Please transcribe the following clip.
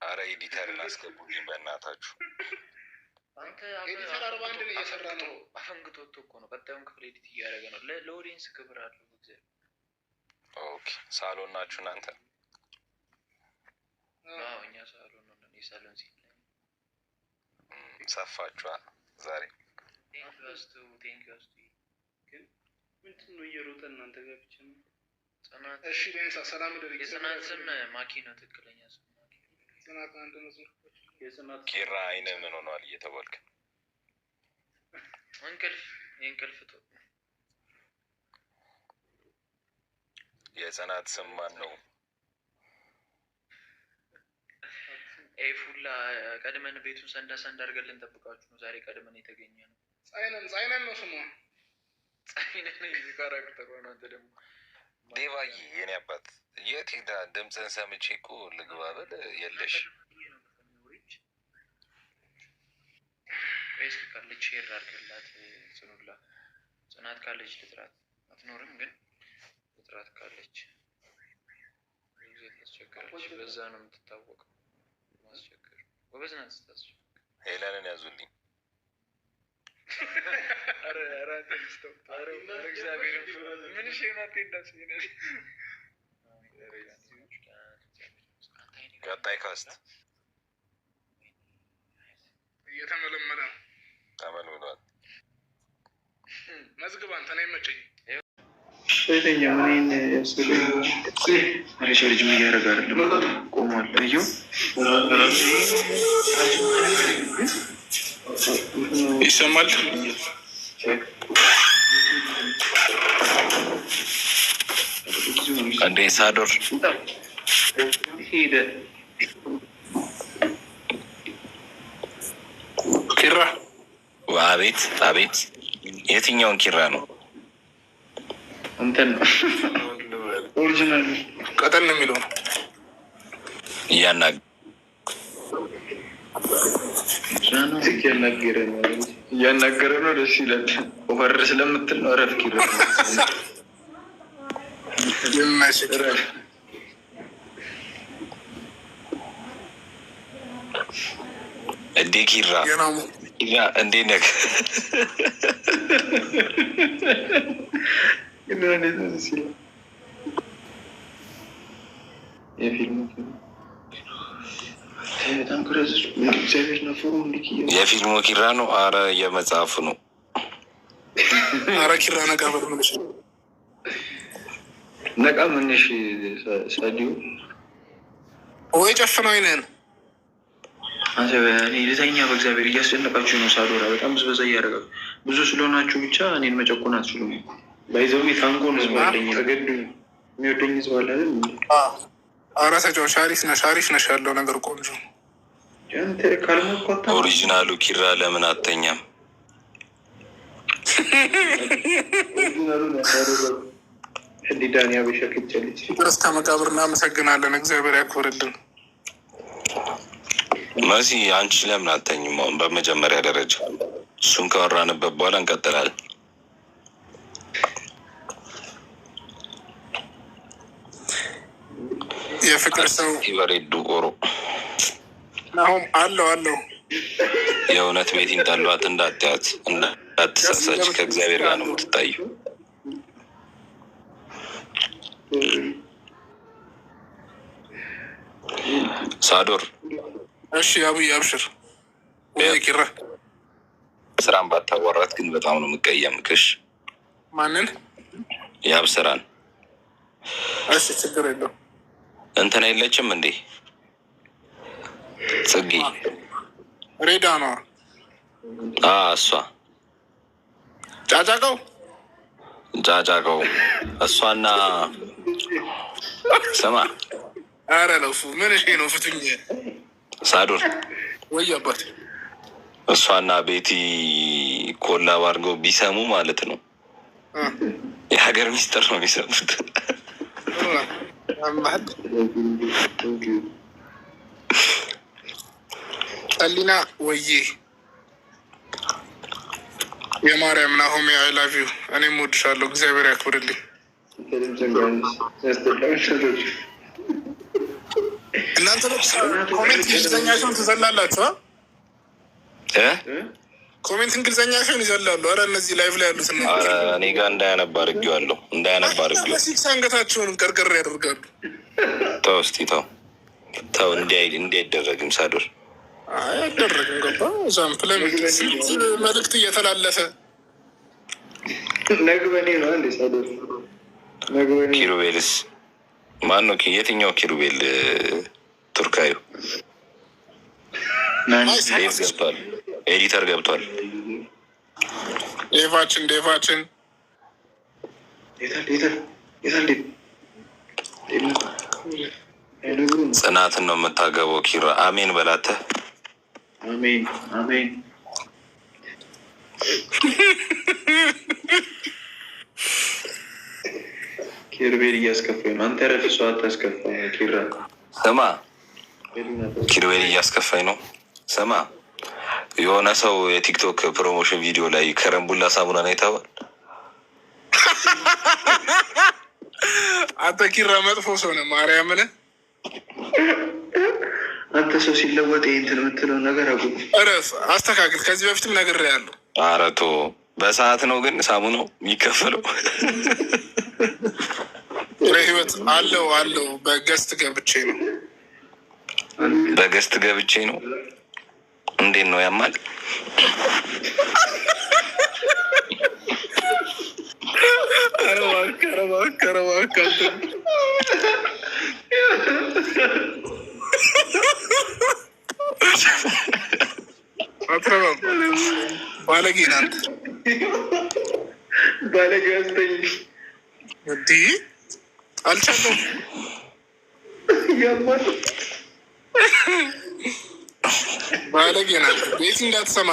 አረ ኤዲተርን አስገቡልኝ በእናታችሁ። አንተ ኤዲተር 41 ነው እየሰራ ነው። አፈንግጦት እኮ ነው። ቀጣዩን ክፍል ኤዲት እያደረገ ነው። ለኦዲየንስ ክብር አለው እግዚአብሔር። ኦኬ ሳሎን ናችሁ እናንተ? አዎ እኛ ሳሎን ነው። የሳሎን ሲል ሰፋችኋ ዛሬ። ቴንኪው ግን ምንድን ነው እየሮጠ እናንተ ጋር ብቻ ነው? ጽናት እሺ ለኔሳ ሰላም ደረግ የጽናት ስም ማኪ ነው። ትክክለኛ ስም ማኪ። ጽናት አንድ ነው። የጽናት ኪራ አይነ ምን ሆኗል እየተባልክ እንቅልፍ ቶ የጽናት ስም ማን ነው? ኤፉላ ቀድመን ቤቱን ሰንዳ አድርገን ልንጠብቃችሁ ነው። ዛሬ ቀድመን የተገኘ ነው። ጻይነን ነው ስሟ። ጻይነን ነው ካራክተር ሆነ። አንተ ደግሞ ዴቫዬ የኔ አባት የት ሄዳ? ድምፅን ሰምቼ እኮ ልግባ ብል የለሽ። ፌስ ካለች ሼር አድርገላት ጽኑላ። ጽናት ካለች ልጥራት አትኖርም፣ ግን ልጥራት ካለች ጊዜ ታስቸግራለች። በዛ ነው የምትታወቀው። ማስቸገር ጎበዝ ናት ስታስቸግር። ሄለንን ያዙልኝ። አረ አንተስተው አረ እግዚአብሔር ምን ሸናቴ እንዳስይነሽ። ቀጣይ ካስት እየተመለመለ ነው። ተመልምሏል። መዝግብ አንተ ነው የመቸኝ። ሴተኛ ምን ያስፈልግ ልጅ ምን እያደረገ አይደለም፣ ቆሟል። እዩ ይሰማል። እንዴ ሳዶር ሄደ። ኪራ አቤት አቤት። የትኛውን ኪራ ነው? እንትን ነው ኦሪጂናል ቀጠል ነው የሚለው ነው እያናገረ ነው። ደስ ይላል። ኦቨር ስለምትል ነው። እረፍ ኪራ እንዴ ኪራ እንዴ ነህ? የፊልሙ ኪራ ነው። አረ የመጽሐፉ ነው። አረ ኪራ ነቃ በምንሽ ነቃ ምንሽ ሳዲው ወይ ጨፍነው አይነን አንተ ልተኛ። በእግዚአብሔር እያስጨነቃችሁ ነው። ሳዶራ በጣም ብዝበዛ እያደረጋችሁ ብዙ ስለሆናችሁ ብቻ እኔን መጨቆን አትችሉም። ባይዘው ታንጎን ህዝብ አለኝ። ተገዱ የሚወደኝ ህዝብ አለ አይደል? አረ ተጫዋች አሪፍ ነሽ ያለው ነገር ቆንጆ። አንተ ካልሞከታ ኦሪጂናሉ ኪራ ለምን አተኛም? ህዲዳን ያበሻክጨልች እስከ መቃብር እናመሰግናለን። እግዚአብሔር ያክብርልን። መሲ አንቺ ለምን አተኝም? አሁን በመጀመሪያ ደረጃ እሱን ካወራንበት በኋላ እንቀጥላለን። የፍቅር ሰው ይበሬዱ ቆሮ አሁን አለው የእውነት ቤት እንዳሏት እንዳትያት፣ እንዳትሳሳች። ከእግዚአብሔር ጋር ነው የምትታዩ። ሳዶር እሺ፣ አብይ አብሽር። ወይ ኪራ ስራን ባታወራት ግን በጣም ነው የምቀየምክሽ። ማንን? ያብ ስራን። እሺ ችግር የለውም። እንትን የለችም እንዴ ጽጌ? ሬዳ ነው እሷ ጫጫቀው እሷና ስማ። አረ ለፉ ምን እሺ ነው ፍትኝ ሳዶር ወይ አባት እሷና ቤቲ ኮላብ አድርገው ቢሰሙ ማለት ነው የሀገር ሚስጥር ነው የሚሰሙት። ጠሊና ወዬ የማርያም ናሆሜ አይ ላቭ ዩ። እኔም እወድሻለሁ። እግዚአብሔር ያክብርልኝ። እናንተ ኮሜንት እንግሊዝኛ ሲሆን ትዘላላችሁ። ኮሜንት እንግሊዝኛ ሲሆን ይዘላሉ። ኧረ እነዚህ ላይቭ ላይ ያሉት እኔ ጋር እንዳያነባ አድርጌዋለሁ። እንዳያነባ አድርጌው ሲክስ አንገታቸውንም ቀርቅር ያደርጋሉ። ተው እስኪ ተው እንዲያይደረግም ሳዶር አይደረግም። ገባ ዛም መልዕክት እየተላለፈ ነግበኔ ነው አንዴ ሳዶር ነግበኔ። ኪሩቤልስ ማን ነው? የትኛው ኪሩቤል? ቱርካዩ ገብቷል። ኤዲተር ገብቷል። ዴቫችን ጽናትን ነው የምታገበው። ኪራ አሜን በላተ። አሜን ኪሩቤል እያስከፋኝ ነው። አንተ ረፍ፣ እሷ አታስከፋ። ኪራ ስማ፣ ኪሩቤል እያስከፋኝ ነው። ስማ፣ የሆነ ሰው የቲክቶክ ፕሮሞሽን ቪዲዮ ላይ ከረምቡላ ሳሙና ነው የተባል። አንተ ኪራ መጥፎ ሰው ነህ። ማርያምን አንተ ሰው ሲለወጥ እንትን የምትለው ነገር አቁም፣ እረፍ፣ አስተካክል። ከዚህ በፊትም ነግሬሃለሁ። ኧረ ተው፣ በሰዓት ነው ግን ሳሙናው የሚከፈለው። ህይወት አለው በገስት ገብቼ ነው። እንዴት ነው ያማል? ኧረ እባክህ አትረባም። ባለጌ ናት። ባለጌ አስተኝ እንዲህ አልቻለሁም። ያማል። ባለጌ ናት። ቤት እንዳትሰማ